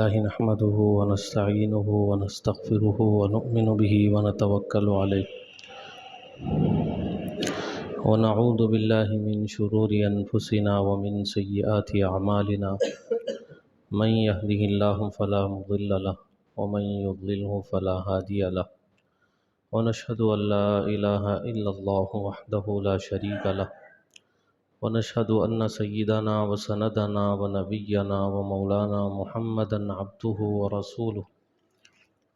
لله نحمده ونستعينه ونستغفره ونؤمن به ونتوكل عليه ونعوذ بالله من شرور أنفسنا ومن سيئات أعمالنا من يهده الله فلا مضل له ومن يضلله فلا هادي له ونشهد أن لا إله إلا الله وحده لا شريك له ونشهد أن سيدنا وسندنا ونبينا ومولانا محمدا عبده ورسوله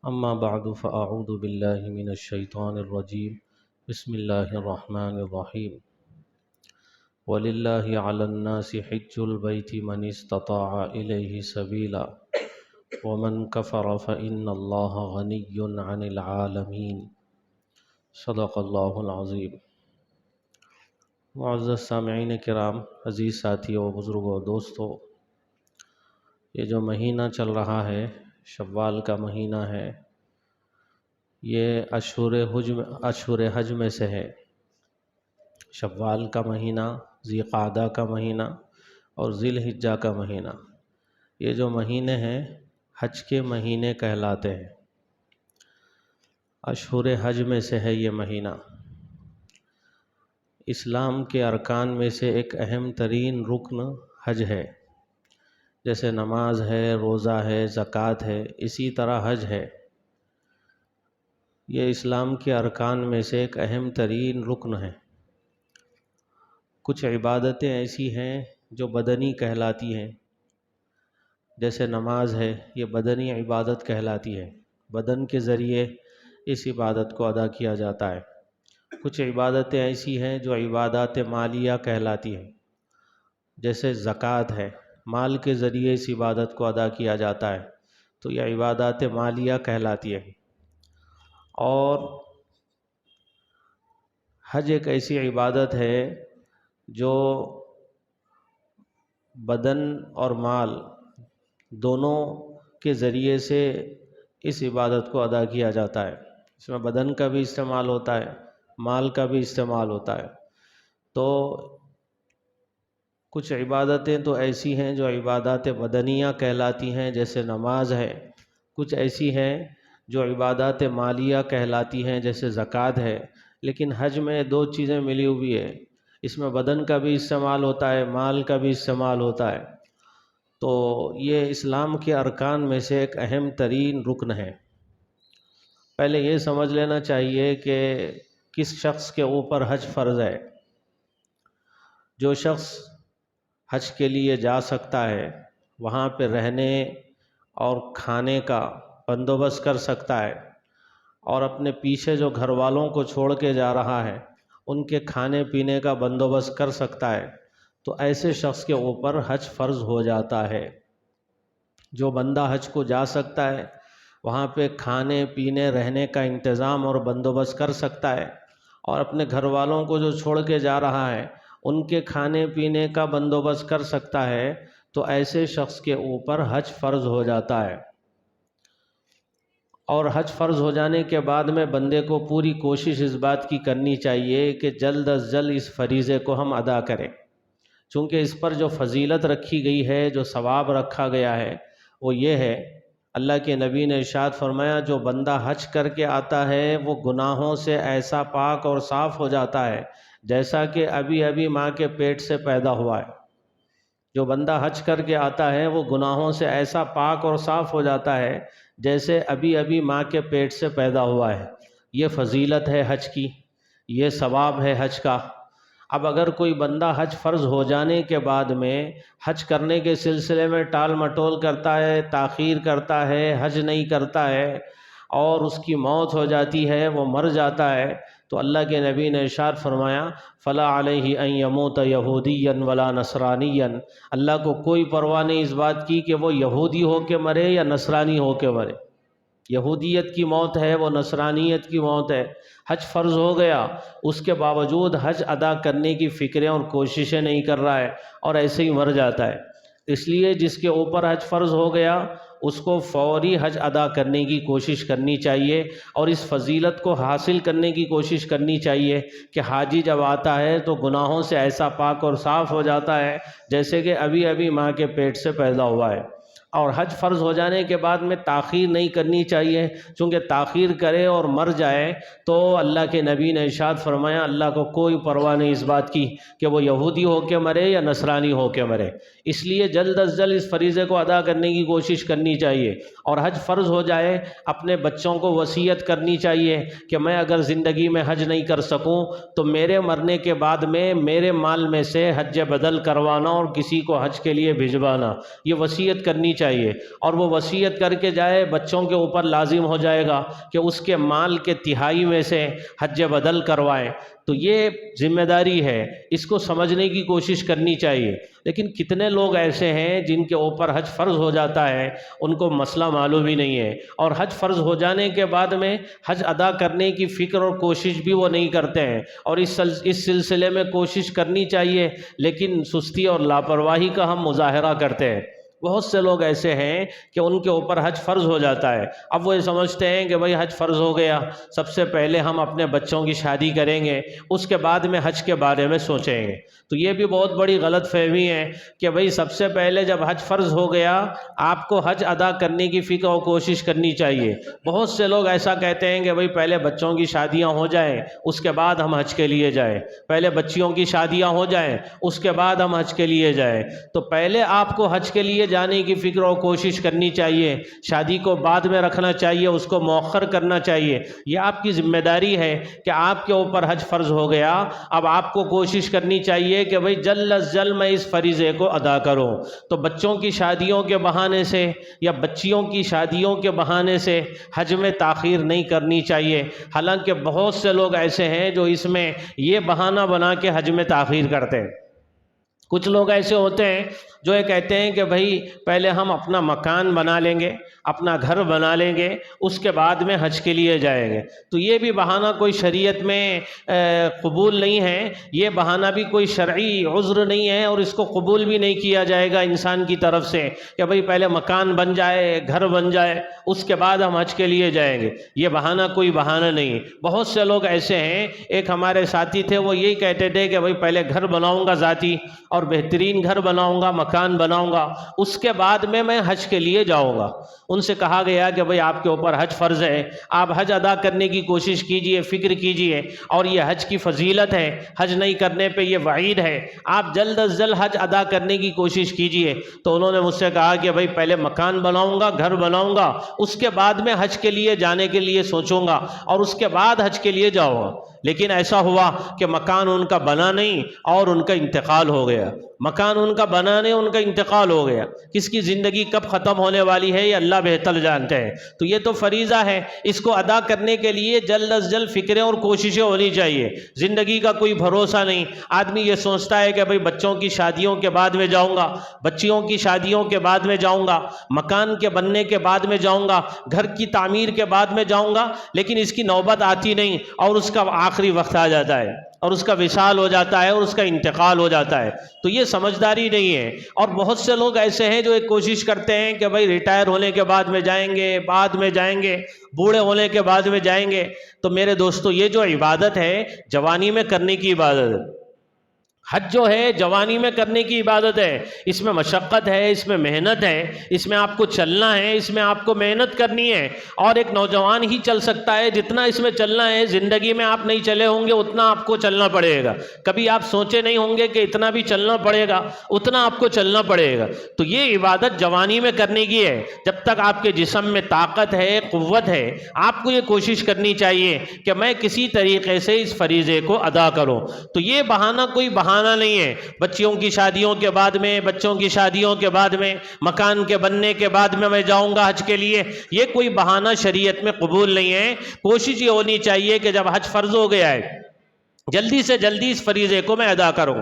أما بعد فأعوذ بالله من الشيطان الرجيم بسم الله الرحمن الرحيم ولله على الناس حج البيت من استطاع إليه سبيلا ومن كفر فإن الله غني عن العالمين صدق الله العظيم۔ معزز سامعین کرام، عزیز ساتھیوں، بزرگوں، دوستوں، یہ جو مہینہ چل رہا ہے، شوال کا مہینہ ہے، یہ اشہر حج میں سے ہے۔ شوال کا مہینہ، ذی قعدہ کا مہینہ اور ذی الحجہ کا مہینہ، یہ جو مہینے ہیں حج کے مہینے کہلاتے ہیں۔ اشہر حج میں سے ہے یہ مہینہ۔ اسلام کے ارکان میں سے ایک اہم ترین رکن حج ہے۔ جیسے نماز ہے، روزہ ہے، زکوٰۃ ہے، اسی طرح حج ہے۔ یہ اسلام کے ارکان میں سے ایک اہم ترین رکن ہے۔ کچھ عبادتیں ایسی ہیں جو بدنی کہلاتی ہیں، جیسے نماز ہے، یہ بدنی عبادت کہلاتی ہے، بدن کے ذریعے اس عبادت کو ادا کیا جاتا ہے۔ کچھ عبادتیں ایسی ہیں جو عبادات مالیہ کہلاتی ہیں، جیسے زکوٰۃ ہے، مال کے ذریعے اس عبادت کو ادا کیا جاتا ہے، تو یہ عبادات مالیہ کہلاتی ہے۔ اور حج ایک ایسی عبادت ہے جو بدن اور مال دونوں کے ذریعے سے اس عبادت کو ادا کیا جاتا ہے۔ اس میں بدن کا بھی استعمال ہوتا ہے، مال کا بھی استعمال ہوتا ہے۔ تو کچھ عبادتیں تو ایسی ہیں جو عبادات بدنیہ کہلاتی ہیں، جیسے نماز ہے۔ کچھ ایسی ہیں جو عبادات مالیہ کہلاتی ہیں، جیسے زکوٰۃ ہے۔ لیکن حج میں دو چیزیں ملی ہوئی ہے، اس میں بدن کا بھی استعمال ہوتا ہے، مال کا بھی استعمال ہوتا ہے۔ تو یہ اسلام کے ارکان میں سے ایک اہم ترین رکن ہے۔ پہلے یہ سمجھ لینا چاہیے کہ کس شخص کے اوپر حج فرض ہے۔ جو شخص حج کے لیے جا سکتا ہے، وہاں پہ رہنے اور کھانے کا بندوبست کر سکتا ہے، اور اپنے پیچھے جو گھر والوں کو چھوڑ کے جا رہا ہے ان کے کھانے پینے کا بندوبست کر سکتا ہے، تو ایسے شخص کے اوپر حج فرض ہو جاتا ہے۔ جو بندہ حج کو جا سکتا ہے، وہاں پہ کھانے پینے رہنے کا انتظام اور بندوبست کر سکتا ہے، اور اپنے گھر والوں کو جو چھوڑ کے جا رہا ہے ان کے کھانے پینے کا بندوبست کر سکتا ہے، تو ایسے شخص کے اوپر حج فرض ہو جاتا ہے۔ اور حج فرض ہو جانے کے بعد میں بندے کو پوری کوشش اس بات کی کرنی چاہیے کہ جلد از جلد اس فریضے کو ہم ادا کریں، چونکہ اس پر جو فضیلت رکھی گئی ہے، جو ثواب رکھا گیا ہے، وہ یہ ہے، اللہ کے نبی نے ارشاد فرمایا، جو بندہ حج کر کے آتا ہے وہ گناہوں سے ایسا پاک اور صاف ہو جاتا ہے جیسا کہ ابھی ابھی ماں کے پیٹ سے پیدا ہوا ہے۔ جو بندہ حج کر کے آتا ہے وہ گناہوں سے ایسا پاک اور صاف ہو جاتا ہے جیسے ابھی ابھی ماں کے پیٹ سے پیدا ہوا ہے۔ یہ فضیلت ہے حج کی، یہ ثواب ہے حج کا۔ اب اگر کوئی بندہ حج فرض ہو جانے کے بعد میں حج کرنے کے سلسلے میں ٹال مٹول کرتا ہے، تاخیر کرتا ہے، حج نہیں کرتا ہے، اور اس کی موت ہو جاتی ہے، وہ مر جاتا ہے، تو اللہ کے نبی نے ارشاد فرمایا، فلا علیہ ان یموت یہودیا ولا نصرانیا، اللہ کو کوئی پرواہ نہیں اس بات کی کہ وہ یہودی ہو کے مرے یا نصرانی ہو کے مرے۔ یہودیت کی موت ہے، وہ نصرانیت کی موت ہے۔ حج فرض ہو گیا، اس کے باوجود حج ادا کرنے کی فکریں اور کوششیں نہیں کر رہا ہے، اور ایسے ہی مر جاتا ہے۔ اس لیے جس کے اوپر حج فرض ہو گیا اس کو فوری حج ادا کرنے کی کوشش کرنی چاہیے، اور اس فضیلت کو حاصل کرنے کی کوشش کرنی چاہیے کہ حاجی جب آتا ہے تو گناہوں سے ایسا پاک اور صاف ہو جاتا ہے جیسے کہ ابھی ابھی ماں کے پیٹ سے پیدا ہوا ہے۔ اور حج فرض ہو جانے کے بعد میں تاخیر نہیں کرنی چاہیے، چونکہ تاخیر کرے اور مر جائے تو اللہ کے نبی نے ارشاد فرمایا اللہ کو کوئی پرواہ نہیں اس بات کی کہ وہ یہودی ہو کے مرے یا نصرانی ہو کے مرے، اس لیے جلد از جلد اس فریضے کو ادا کرنے کی کوشش کرنی چاہیے۔ اور حج فرض ہو جائے اپنے بچوں کو وصیت کرنی چاہیے کہ میں اگر زندگی میں حج نہیں کر سکوں تو میرے مرنے کے بعد میں میرے مال میں سے حج بدل کروانا اور کسی کو حج کے لیے بھجوانا، یہ وصیت کرنی چاہیے۔ اور وہ وصیت کر کے جائے، بچوں کے اوپر لازم ہو جائے گا کہ اس کے مال کے تہائی میں سے حج بدل کروائیں۔ تو یہ ذمہ داری ہے، اس کو سمجھنے کی کوشش کرنی چاہیے۔ لیکن کتنے لوگ ایسے ہیں جن کے اوپر حج فرض ہو جاتا ہے، ان کو مسئلہ معلوم ہی نہیں ہے، اور حج فرض ہو جانے کے بعد میں حج ادا کرنے کی فکر اور کوشش بھی وہ نہیں کرتے ہیں۔ اور اس سلسلے میں کوشش کرنی چاہیے، لیکن سستی اور لاپرواہی کا ہم مظاہرہ کرتے ہیں۔ بہت سے لوگ ایسے ہیں کہ ان کے اوپر حج فرض ہو جاتا ہے، اب وہ یہ سمجھتے ہیں کہ بھئی حج فرض ہو گیا، سب سے پہلے ہم اپنے بچوں کی شادی کریں گے، اس کے بعد میں حج کے بارے میں سوچیں گے۔ تو یہ بھی بہت بڑی غلط فہمی ہے کہ بھئی سب سے پہلے جب حج فرض ہو گیا آپ کو حج ادا کرنے کی فکر و کوشش کرنی چاہیے۔ بہت سے لوگ ایسا کہتے ہیں کہ بھئی پہلے بچوں کی شادیاں ہو جائیں اس کے بعد ہم حج کے لیے جائیں، پہلے بچیوں کی شادیاں ہو جائیں اس کے بعد ہم حج کے لیے جائیں۔ تو پہلے آپ کو حج کے لیے جانے کی فکر و کوشش کرنی چاہیے، شادی کو بعد میں رکھنا چاہیے، اس کو مؤخر کرنا چاہیے۔ یہ آپ کی ذمہ داری ہے کہ آپ کے اوپر حج فرض ہو گیا، اب آپ کو کوشش کرنی چاہیے کہ بھئی جلد از جلد میں اس فریضے کو ادا کروں۔ تو بچوں کی شادیوں کے بہانے سے یا بچیوں کی شادیوں کے بہانے سے حج میں تاخیر نہیں کرنی چاہیے۔ حالانکہ بہت سے لوگ ایسے ہیں جو اس میں یہ بہانہ بنا کے حج میں تاخیر کرتے ہیں۔ کچھ لوگ ایسے ہوتے ہیں جو یہ کہتے ہیں کہ بھئی پہلے ہم اپنا مکان بنا لیں گے، اپنا گھر بنا لیں گے، اس کے بعد میں حج کے لیے جائیں گے۔ تو یہ بھی بہانہ کوئی شریعت میں قبول نہیں ہے، یہ بہانہ بھی کوئی شرعی عذر نہیں ہے، اور اس کو قبول بھی نہیں کیا جائے گا انسان کی طرف سے کہ بھئی پہلے مکان بن جائے، گھر بن جائے، اس کے بعد ہم حج کے لیے جائیں گے۔ یہ بہانہ کوئی بہانہ نہیں ہے۔ بہت سے لوگ ایسے ہیں، ایک ہمارے ساتھی تھے وہ یہی کہتے تھے کہ بھئی پہلے گھر بناؤں گا ذاتی، اور بہترین گھر بناؤں گا، مکان بناؤں گا، اس کے بعد میں حج کے لیے جاؤں گا۔ ان سے کہا گیا کہ بھئی آپ کے اوپر حج فرض ہے، آپ حج ادا کرنے کی کوشش کیجئے، فکر کیجئے، اور یہ حج کی فضیلت ہے، حج نہیں کرنے پہ یہ وعید ہے، آپ جلد از جلد حج ادا کرنے کی کوشش کیجئے۔ تو انہوں نے مجھ سے کہا کہ بھئی پہلے مکان بناؤں گا، گھر بناؤں گا، اس کے بعد میں حج کے لیے جانے کے لیے سوچوں گا، اور اس کے بعد حج کے لیے جاؤں گا۔ لیکن ایسا ہوا کہ مکان ان کا بنا نہیں اور ان کا انتقال ہو گیا۔ مکان ان کا بنا نہیں، ان کا انتقال ہو گیا۔ کس کی زندگی کب ختم ہونے والی ہے یہ اللہ بہتر جانتے ہیں۔ تو یہ تو فریضہ ہے، اس کو ادا کرنے کے لیے جلد از جلد فکریں اور کوششیں ہونی چاہیے۔ زندگی کا کوئی بھروسہ نہیں، آدمی یہ سوچتا ہے کہ بھئی بچوں کی شادیوں کے بعد میں جاؤں گا، بچیوں کی شادیوں کے بعد میں جاؤں گا، مکان کے بننے کے بعد میں جاؤں گا، گھر کی تعمیر کے بعد میں جاؤں گا، لیکن اس کی نوبت آتی نہیں، اور اس کا آخری وقت آ جاتا ہے، اور اس کا وصال ہو جاتا ہے، اور اس کا انتقال ہو جاتا ہے۔ تو یہ سمجھداری نہیں ہے۔ اور بہت سے لوگ ایسے ہیں جو ایک کوشش کرتے ہیں کہ بھئی ریٹائر ہونے کے بعد میں جائیں گے، بعد میں جائیں گے، بوڑھے ہونے کے بعد میں جائیں گے۔ تو میرے دوستو، یہ جو عبادت ہے جوانی میں کرنے کی عبادت ہے۔ حج جو ہے جوانی میں کرنے کی عبادت ہے، اس میں مشقت ہے، اس میں محنت ہے، اس میں آپ کو چلنا ہے، اس میں آپ کو محنت کرنی ہے۔ اور ایک نوجوان ہی چل سکتا ہے جتنا اس میں چلنا ہے، زندگی میں آپ نہیں چلے ہوں گے اتنا آپ کو چلنا پڑے گا، کبھی آپ سوچے نہیں ہوں گے کہ اتنا بھی چلنا پڑے گا، اتنا آپ کو چلنا پڑے گا۔ تو یہ عبادت جوانی میں کرنے کی ہے، جب تک آپ کے جسم میں طاقت ہے، قوت ہے، آپ کو یہ کوشش کرنی چاہیے کہ میں کسی طریقے سے اس فریضے کو ادا کروں۔ تو یہ بہانہ کوئی بہانہ نہیں ہے، بچیوں کی شادیوں کے بعد میں، بچوں کی شادیوں کے بعد میں، مکان کے بننے کے بعد میں جاؤں گا حج کے لیے، یہ کوئی بہانہ شریعت میں قبول نہیں ہے۔ کوشش یہ ہونی چاہیے کہ جب حج فرض ہو گیا ہے جلدی سے جلدی اس فریضے کو میں ادا کروں۔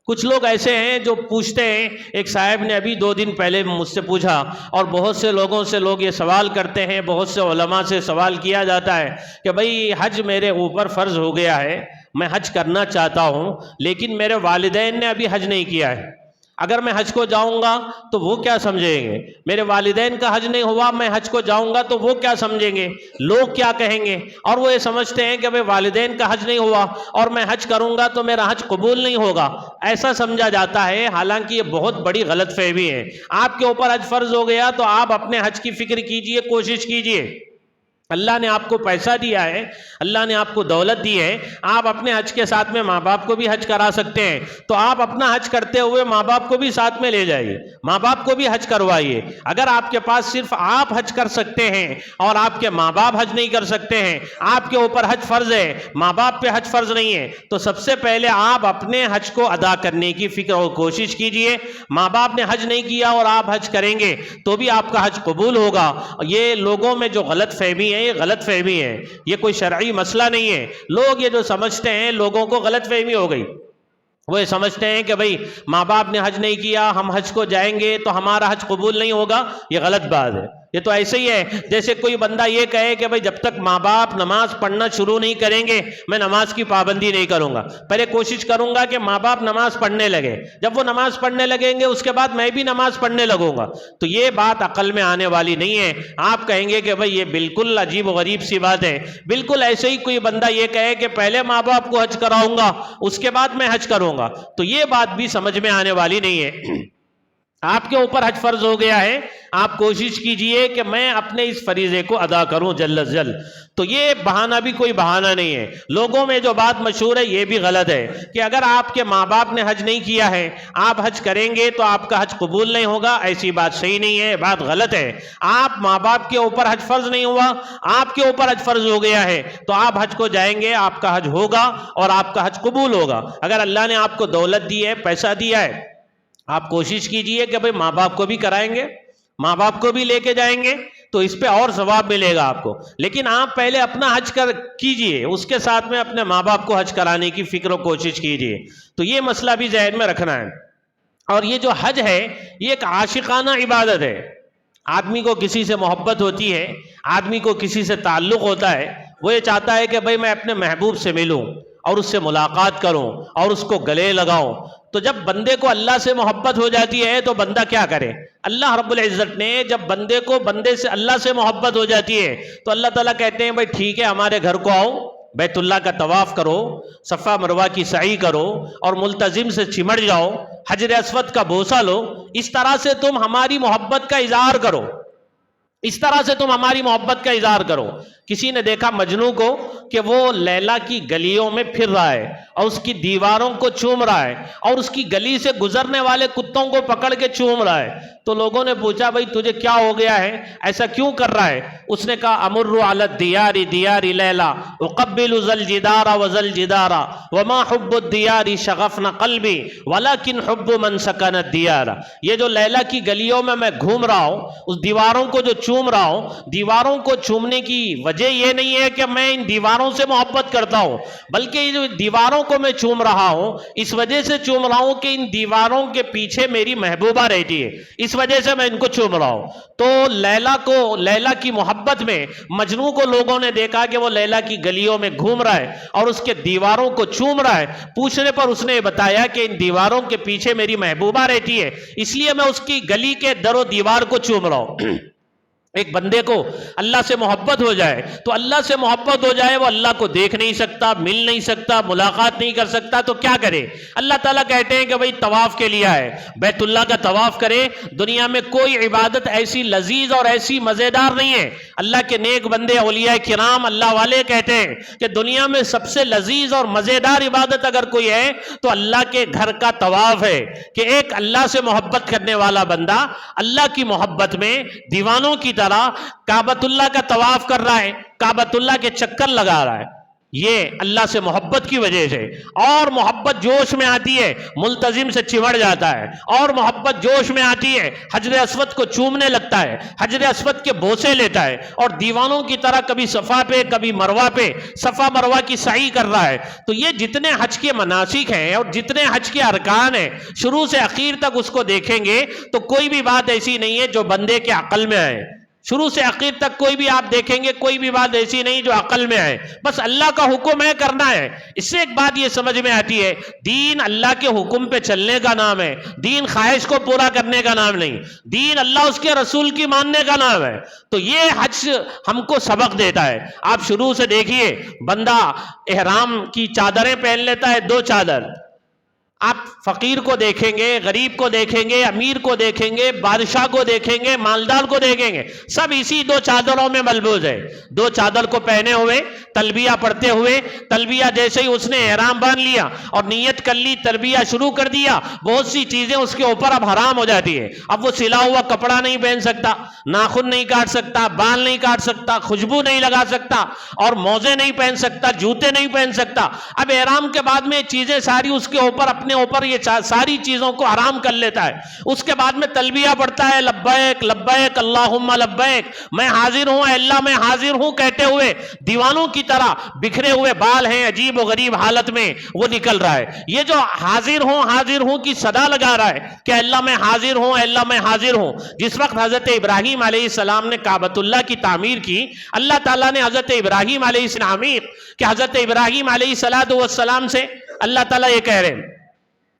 کچھ لوگ ایسے ہیں جو پوچھتے ہیں، ایک صاحب نے ابھی 2 دن پہلے مجھ سے پوچھا، اور بہت سے لوگوں سے لوگ یہ سوال کرتے ہیں، بہت سے علماء سے سوال کیا جاتا ہے کہ بھئی حج میرے اوپر فرض ہو گیا ہے، میں حج کرنا چاہتا ہوں، لیکن میرے والدین نے ابھی حج نہیں کیا ہے، اگر میں حج کو جاؤں گا تو وہ کیا سمجھیں گے؟ میرے والدین کا حج نہیں ہوا، میں حج کو جاؤں گا تو وہ کیا سمجھیں گے؟ لوگ کیا کہیں گے؟ اور وہ یہ سمجھتے ہیں کہ بھئی والدین کا حج نہیں ہوا اور میں حج کروں گا تو میرا حج قبول نہیں ہوگا، ایسا سمجھا جاتا ہے۔ حالانکہ یہ بہت بڑی غلط فہمی ہے۔ آپ کے اوپر حج فرض ہو گیا تو آپ اپنے حج کی فکر کیجئے، کوشش کیجئے۔ اللہ نے آپ کو پیسہ دیا ہے، اللہ نے آپ کو دولت دی ہے، آپ اپنے حج کے ساتھ میں ماں باپ کو بھی حج کرا سکتے ہیں، تو آپ اپنا حج کرتے ہوئے ماں باپ کو بھی ساتھ میں لے جائیے، ماں باپ کو بھی حج کروائیے۔ اگر آپ کے پاس صرف آپ حج کر سکتے ہیں اور آپ کے ماں باپ حج نہیں کر سکتے ہیں، آپ کے اوپر حج فرض ہے، ماں باپ پہ حج فرض نہیں ہے، تو سب سے پہلے آپ اپنے حج کو ادا کرنے کی فکر اور کوشش کیجئے۔ ماں باپ نے حج نہیں کیا اور آپ حج کریں گے تو بھی آپ کا حج قبول ہوگا۔ یہ لوگوں میں جو غلط فہمی ہے، یہ غلط فہمی ہے، یہ کوئی شرعی مسئلہ نہیں ہے۔ لوگ یہ جو سمجھتے ہیں، لوگوں کو غلط فہمی ہو گئی، وہ یہ سمجھتے ہیں کہ بھئی ماں باپ نے حج نہیں کیا، ہم حج کو جائیں گے تو ہمارا حج قبول نہیں ہوگا۔ یہ غلط بات ہے۔ یہ تو ایسے ہی ہے جیسے کوئی بندہ یہ کہے کہ بھئی جب تک ماں باپ نماز پڑھنا شروع نہیں کریں گے میں نماز کی پابندی نہیں کروں گا، پہلے کوشش کروں گا کہ ماں باپ نماز پڑھنے لگے، جب وہ نماز پڑھنے لگیں گے اس کے بعد میں بھی نماز پڑھنے لگوں گا۔ تو یہ بات عقل میں آنے والی نہیں ہے۔ آپ کہیں گے کہ بھئی یہ بالکل عجیب و غریب سی بات ہے۔ بالکل ایسے ہی کوئی بندہ یہ کہے کہ پہلے ماں باپ کو حج کراؤں گا اس کے بعد میں حج کروں گا، تو یہ بات بھی سمجھ میں آنے والی نہیں ہے۔ آپ کے اوپر حج فرض ہو گیا ہے، آپ کوشش کیجئے کہ میں اپنے اس فریضے کو ادا کروں جلد از جلد۔ تو یہ بہانہ بھی کوئی بہانہ نہیں ہے۔ لوگوں میں جو بات مشہور ہے یہ بھی غلط ہے کہ اگر آپ کے ماں باپ نے حج نہیں کیا ہے، آپ حج کریں گے تو آپ کا حج قبول نہیں ہوگا، ایسی بات صحیح نہیں ہے، بات غلط ہے۔ آپ ماں باپ کے اوپر حج فرض نہیں ہوا، آپ کے اوپر حج فرض ہو گیا ہے تو آپ حج کو جائیں گے، آپ کا حج ہوگا اور آپ کا حج قبول ہوگا۔ اگر اللہ نے آپ کو دولت دی ہے، پیسہ دیا ہے، آپ کوشش کیجئے کہ بھئی ماں باپ کو بھی کرائیں گے، ماں باپ کو بھی لے کے جائیں گے تو اس پہ اور ثواب ملے گا آپ کو۔ لیکن آپ پہلے اپنا حج کیجئے، اس کے ساتھ میں اپنے ماں باپ کو حج کرانے کی فکر و کوشش کیجئے۔ تو یہ مسئلہ بھی ذہن میں رکھنا ہے۔ اور یہ جو حج ہے یہ ایک عاشقانہ عبادت ہے۔ آدمی کو کسی سے محبت ہوتی ہے، آدمی کو کسی سے تعلق ہوتا ہے، وہ یہ چاہتا ہے کہ بھئی میں اپنے محبوب سے ملوں اور اس سے ملاقات کروں اور اس کو گلے لگاؤں۔ تو جب بندے کو اللہ سے محبت ہو جاتی ہے تو بندہ کیا کرے؟ اللہ رب العزت نے جب بندے سے اللہ سے محبت ہو جاتی ہے تو اللہ تعالیٰ کہتے ہیں بھئی ٹھیک ہے، ہمارے گھر کو آؤ، بیت اللہ کا طواف کرو، صفا مروہ کی سعی کرو اور ملتزم سے چمڑ جاؤ، حجر اسود کا بوسہ لو، اس طرح سے تم ہماری محبت کا اظہار کرو، اس طرح سے تم ہماری محبت کا اظہار کرو۔ کسی نے دیکھا مجنوں کو کہ وہ لیلا کی گلیوں میں پھر رہا ہے اور اس کی دیواروں کو چوم رہا ہے اور اس کی گلی سے گزرنے والے کتوں کو پکڑ کے چوم رہا ہے، تو لوگوں نے پوچھا بھئی تجھے کیا ہو گیا ہے، ایسا کیوں کر رہا ہے؟ اس نے کہا امر علی الدیار دیار لیلا اقبل ذا الجدار وذا الجدار وما حب الدیار شغفنا قلبی ولکن حب من سکن الدیار۔ یہ جو لیلا کی گلیوں میں گھوم رہا ہوں، اس دیواروں کو جو چوم رہا ہوں، دیواروں کو چومنے کی وجہ یہ نہیں ہے کہ میں ان دیواروں سے محبت کرتا ہوں، بلکہ یہ جو دیواروں کو میں چوم رہا ہوں اس وجہ سے چوم رہا ہوں کہ ان دیواروں کے پیچھے میری محبوبہ رہتی ہے، اس وجہ سے میں ان کو چوم رہا ہوں۔ تو لیلا کی محبت میں مجنوں کو لوگوں نے دیکھا کہ وہ لیلا کی گلیوں میں گھوم رہا ہے اور اس کے دیواروں کو چوم رہا ہے، پوچھنے پر اس نے بتایا کہ ان دیواروں کے پیچھے میری محبوبہ رہتی ہے، اس لیے میں اس کی گلی کے در و دیوار کو چوم رہا ہوں۔ ایک بندے کو اللہ سے محبت ہو جائے تو اللہ سے محبت ہو جائے، وہ اللہ کو دیکھ نہیں سکتا، مل نہیں سکتا، ملاقات نہیں کر سکتا، تو کیا کرے؟ اللہ تعالیٰ کہتے ہیں کہ بھئی طواف کے لیے آئے، بیت اللہ کا طواف کرے۔ دنیا میں کوئی عبادت ایسی لذیذ اور ایسی مزیدار نہیں ہے۔ اللہ کے نیک بندے اولیاء کرام اللہ والے کہتے ہیں کہ دنیا میں سب سے لذیذ اور مزیدار عبادت اگر کوئی ہے تو اللہ کے گھر کا طواف ہے، کہ ایک اللہ سے محبت کرنے والا بندہ اللہ کی محبت میں دیوانوں کی کعبۃ اللہ کا طواف کر رہا ہے، کعبۃ اللہ کے چکر لگا رہا ہے، یہ اللہ سے محبت کی وجہ سے۔ اور محبت جوش میں آتی ہے، ملتزم سے چمڑ جاتا ہے، اور محبت جوش میں آتی ہے، حجر اسود کو چومنے لگتا ہے، حجر اسود کے بوسے لیتا ہے اور دیوانوں کی طرح کبھی صفا پہ کبھی مروہ پہ صفا مروہ کی سعی کر رہا ہے۔ تو یہ جتنے حج کے مناسک ہیں اور جتنے حج کے ارکان ہیں، شروع سے اخیر تک اس کو دیکھیں گے تو کوئی بھی بات ایسی نہیں ہے جو بندے کے عقل میں آئے۔ شروع سے آخر تک کوئی بھی آپ دیکھیں گے کوئی بھی بات ایسی نہیں جو عقل میں آئے، بس اللہ کا حکم ہے کرنا ہے۔ اس سے ایک بات یہ سمجھ میں آتی ہے، دین اللہ کے حکم پہ چلنے کا نام ہے، دین خواہش کو پورا کرنے کا نام نہیں، دین اللہ اس کے رسول کی ماننے کا نام ہے۔ تو یہ حج ہم کو سبق دیتا ہے۔ آپ شروع سے دیکھیے، بندہ احرام کی چادریں پہن لیتا ہے، 2 چادر۔ آپ فقیر کو دیکھیں گے، غریب کو دیکھیں گے، امیر کو دیکھیں گے، بادشاہ کو دیکھیں گے، مالدار کو دیکھیں گے، سب اسی 2 چادروں میں ملبوس ہے۔ 2 چادر کو پہنے ہوئے، تلبیہ پڑھتے ہوئے، تلبیہ جیسے ہی اس نے احرام باندھ لیا اور نیت کر لی، تلبیہ شروع کر دیا، بہت سی چیزیں اس کے اوپر اب حرام ہو جاتی ہے۔ اب وہ سلا ہوا کپڑا نہیں پہن سکتا، ناخن نہیں کاٹ سکتا، بال نہیں کاٹ سکتا، خوشبو نہیں لگا سکتا، اور موزے نہیں پہن سکتا، جوتے نہیں پہن سکتا۔ اب احرام کے بعد میں چیزیں ساری اس کے اوپر اپنے اوپر یہ ساری چیزوں کو حرام کر لیتا ہے۔ اس کے بعد میں تلبیہ پڑھتا ہے، لبیک لبیک اللہم لبیک، میں حاضر ہوں اے اللہ میں حاضر ہوں کہتے ہوئے دیوانوں کی طرح بکھرے ہوئے بال ہیں، عجیب و غریب حالت میں وہ نکل رہا ہے۔ یہ جو حاضر ہوں کی صدا لگا رہا ہے کہ اللہ میں حاضر ہوں، اے اللہ میں حاضر ہوں۔ جس وقت حضرت ابراہیم علیہ السلام نے کعبۃ اللہ کی تعمیر کی، اللہ تعالیٰ نے حضرت ابراہیم علیہ السلام کہ حضرت ابراہیم علیہ السلام سے اللہ تعالیٰ یہ کہہ رہے ہیں،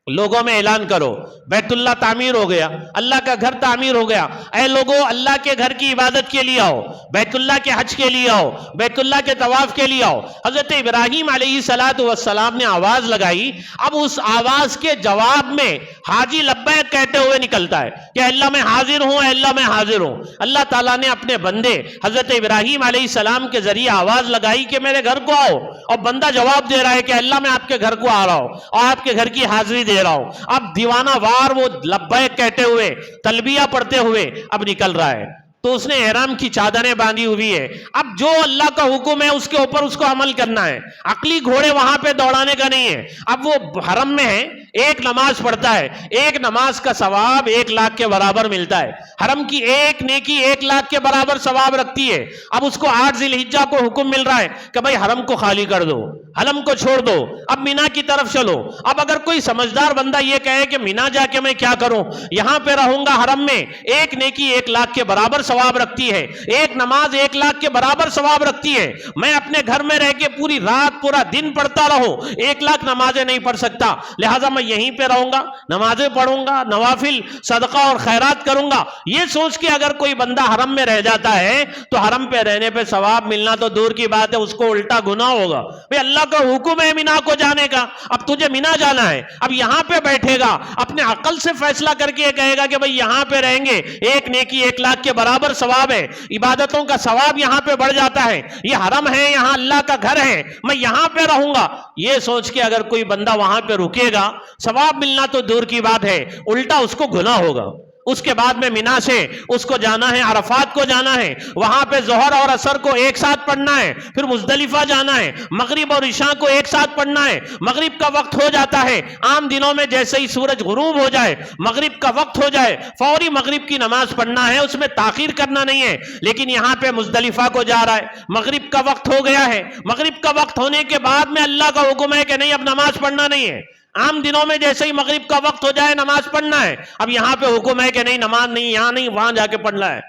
لوگوں میں اعلان کرو بیت اللہ تعمیر ہو گیا، اللہ کا گھر تعمیر ہو گیا، اے لوگوں اللہ کے گھر کی عبادت کے لیے آؤ، بیت اللہ کے حج کے لیے آؤ، بیت اللہ کے طواف کے لیے آؤ۔ حضرت ابراہیم علیہ السلام نے آواز لگائی، اب اس آواز کے جواب میں حاجی لبیک کہتے ہوئے نکلتا ہے کہ اللہ میں حاضر ہوں، اے اللہ میں حاضر ہوں۔ اللہ تعالیٰ نے اپنے بندے حضرت ابراہیم علیہ السلام کے ذریعے آواز لگائی کہ میرے گھر کو آؤ، اور بندہ جواب دے رہا ہے کہ اللہ میں آپ کے گھر کو آ رہا ہوں اور آپ کے گھر کی حاضری دے رہا ہوں۔ اب دیوانہ وار وہ لبیک کہتے ہوئے، تلبیہ پڑھتے ہوئے اب نکل رہا ہے۔ تو اس نے احرام کی چادریں باندھی ہوئی ہے، اب جو اللہ کا حکم ہے اس کے اوپر اس کو عمل کرنا ہے، عقلی گھوڑے وہاں پہ دوڑانے کا نہیں ہے۔ اب وہ حرم میں ہے، ایک نماز پڑھتا ہے، ایک نماز کا ثواب 1 لاکھ کے برابر ملتا ہے۔ حرم کی ایک نیکی 1 لاکھ کے برابر ثواب رکھتی ہے۔ اب اس کو 8 ذی الحجہ کو حکم مل رہا ہے کہ بھائی حرم کو خالی کر دو، حرم کو چھوڑ دو، اب مینا کی طرف چلو۔ اب اگر کوئی سمجھدار بندہ یہ کہے کہ مینا جا کے میں کیا کروں، یہاں پہ رہوں گا حرم میں، ایک نیکی 1 لاکھ کے برابر ثواب رکھتی ہے، ایک نماز 1 لاکھ کے برابر ثواب رکھتی ہے۔ میں اپنے گھر میں رہ کے پوری رات پورا دن پڑھتا رہوں، 1 لاکھ نمازیں نہیں پڑھ سکتا، لہٰذا میں یہیں پہ رہوں گا، نمازیں پڑھوں گا، نوافل صدقہ اور خیرات کروں گا۔ یہ سوچ کے اگر کوئی بندہ حرم میں رہ جاتا ہے تو حرم پہ رہنے پہ ثواب ملنا تو دور کی بات ہے، اس کو الٹا گناہ ہوگا۔ بھئی اللہ کا حکم ہے مینا کو جانے کا، اب تجھے مینا جانا ہے، اب یہاں پہ بیٹھے گا، اپنے عقل سے فیصلہ کر کے کہے گا کہ بھئی یہاں پہ رہیں گے، ایک نیکی 1 لاکھ کے برابر ثواب ہے، عبادتوں کا ثواب یہاں پہ بڑھ جاتا ہے، یہ حرم ہے، یہاں اللہ کا گھر ہے، میں یہاں پہ رہوں گا۔ یہ سوچ کے اگر کوئی بندہ وہاں پہ رکے گا، ثواب ملنا تو دور کی بات ہے، الٹا اس کو گناہ ہوگا۔ اس کے بعد میں مینا سے اس کو جانا ہے، عرفات کو جانا ہے، وہاں پہ ظہر اور عصر کو ایک ساتھ پڑھنا ہے، پھر مزدلفہ جانا ہے، مغرب اور عشاء کو ایک ساتھ پڑھنا ہے۔ مغرب کا وقت ہو جاتا ہے، عام دنوں میں جیسے ہی سورج غروب ہو جائے، مغرب کا وقت ہو جائے، فوری مغرب کی نماز پڑھنا ہے، اس میں تاخیر کرنا نہیں ہے۔ لیکن یہاں پہ مزدلفہ کو جا رہا ہے، مغرب کا وقت ہو گیا ہے، مغرب کا وقت ہونے کے بعد میں اللہ کا حکم ہے کہ نہیں اب نماز پڑھنا نہیں ہے۔ عام دنوں میں جیسے ہی مغرب کا وقت ہو جائے نماز پڑھنا ہے، اب یہاں پہ حکم ہے کہ نہیں نماز نہیں، یہاں نہیں، وہاں جا کے پڑھنا ہے۔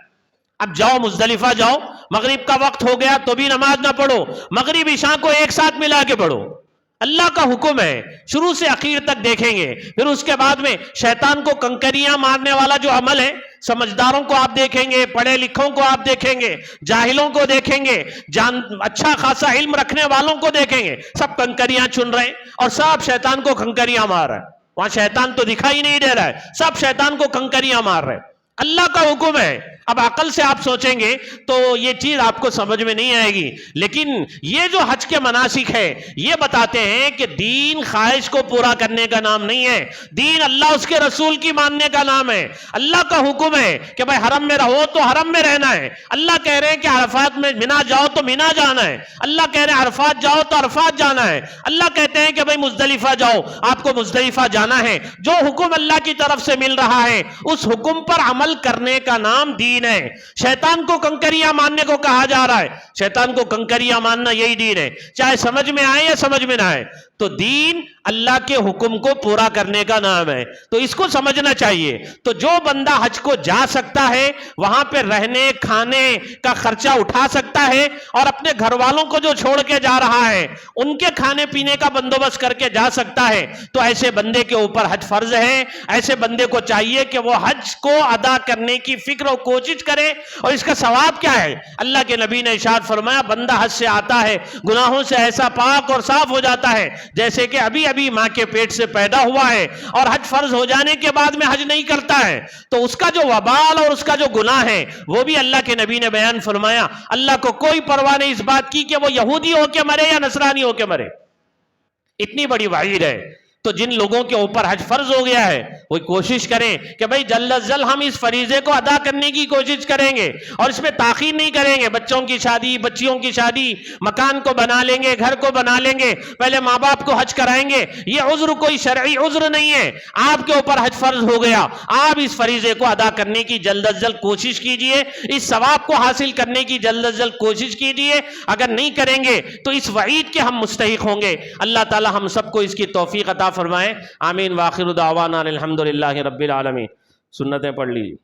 اب جاؤ مزدلفہ جاؤ، مغرب کا وقت ہو گیا تو بھی نماز نہ پڑھو، مغرب عشاء کو ایک ساتھ ملا کے پڑھو۔ اللہ کا حکم ہے، شروع سے آخر تک دیکھیں گے۔ پھر اس کے بعد میں شیطان کو کنکریاں مارنے والا جو عمل ہے، سمجھداروں کو آپ دیکھیں گے، پڑھے لکھوں کو آپ دیکھیں گے، جاہلوں کو دیکھیں گے، اچھا خاصا علم رکھنے والوں کو دیکھیں گے، سب کنکریاں چن رہے ہیں اور سب شیطان کو کنکریاں مار رہے ہیں۔ وہاں شیطان تو دکھائی نہیں دے رہا ہے، سب شیطان کو کنکریاں مار رہے ہیں۔ اللہ کا حکم ہے۔ اب عقل سے آپ سوچیں گے تو یہ چیز آپ کو سمجھ میں نہیں آئے گی، لیکن یہ جو حج کے مناسک ہے یہ بتاتے ہیں کہ دین خواہش کو پورا کرنے کا نام نہیں ہے، دین اللہ اس کے رسول کی ماننے کا نام ہے۔ اللہ کا حکم ہے کہ بھائی حرم میں رہو تو حرم میں رہنا ہے، اللہ کہہ رہے ہیں کہ عرفات میں مینا جاؤ تو مینا جانا ہے، اللہ کہہ رہے ہیں عرفات جاؤ تو عرفات جانا ہے، اللہ کہتے ہیں کہ بھائی مزدلفہ جاؤ، آپ کو مزدلفہ جانا ہے۔ جو حکم اللہ کی طرف سے مل رہا ہے اس حکم پر عمل عمل کرنے کا نام دین ہے. شیطان کو کنکریاں ماننے کو کہا جا رہا ہے. شیطان کو کنکریاں ماننا یہی دین ہے, چاہے سمجھ میں آئے یا سمجھ میں نہ آئے. تو دین اللہ کے حکم کو پورا کرنے کا نام ہے, تو اس کو سمجھنا چاہیے. تو جو بندہ حج کو جا سکتا ہے, وہاں پہ رہنے کھانے کا خرچہ اٹھا سکتا ہے, اور اپنے گھر والوں کو جو چھوڑ کے جا رہا ہے ان کے کھانے پینے کا بندوبست کر کے جا سکتا ہے, تو ایسے بندے کے اوپر حج فرض ہے. ایسے بندے کو چاہیے کہ وہ حج کو ادا کرنے کی فکر و کوشش کرے. اور اس کا ثواب کیا ہے؟ اللہ کے نبی نے ارشاد فرمایا, بندہ حج سے آتا ہے گناہوں سے ایسا پاک اور صاف ہو جاتا ہے جیسے کہ ابھی ابھی ماں کے پیٹ سے پیدا ہوا ہے, اور حج فرض ہو جانے کے بعد میں حج نہیں کرتا ہے, تو اس کا جو وبال اور اس کا جو گناہ ہے وہ بھی اللہ کے نبی نے بیان فرمایا. اللہ کو کوئی پرواہ نہیں اس بات کی کہ وہ یہودی ہو کے مرے یا نصرانی ہو کے مرے. اتنی بڑی وعید ہے. تو جن لوگوں کے اوپر حج فرض ہو گیا ہے وہ کوشش کریں کہ بھئی جلد از جلد ہم اس فریضے کو ادا کرنے کی کوشش کریں گے, اور اس میں تاخیر نہیں کریں گے. بچوں کی شادی, بچیوں کی شادی, مکان کو بنا لیں گے, گھر کو بنا لیں گے, پہلے ماں باپ کو حج کرائیں گے. یہ عذر کوئی شرعی عذر نہیں ہے. آپ کے اوپر حج فرض ہو گیا, آپ اس فریضے کو ادا کرنے کی جلد از جلد کوشش کیجئے, اس ثواب کو حاصل کرنے کی جلد از جلد کوشش کیجئے. اگر نہیں کریں گے تو اس وعید کے ہم مستحق ہوں گے. اللہ تعالی ہم سب کو اس کی توفیق عطا فرمائے. آمین. وآخر دعوانا الحمدللہ رب العالمین. سنتیں پڑھ لیجیے.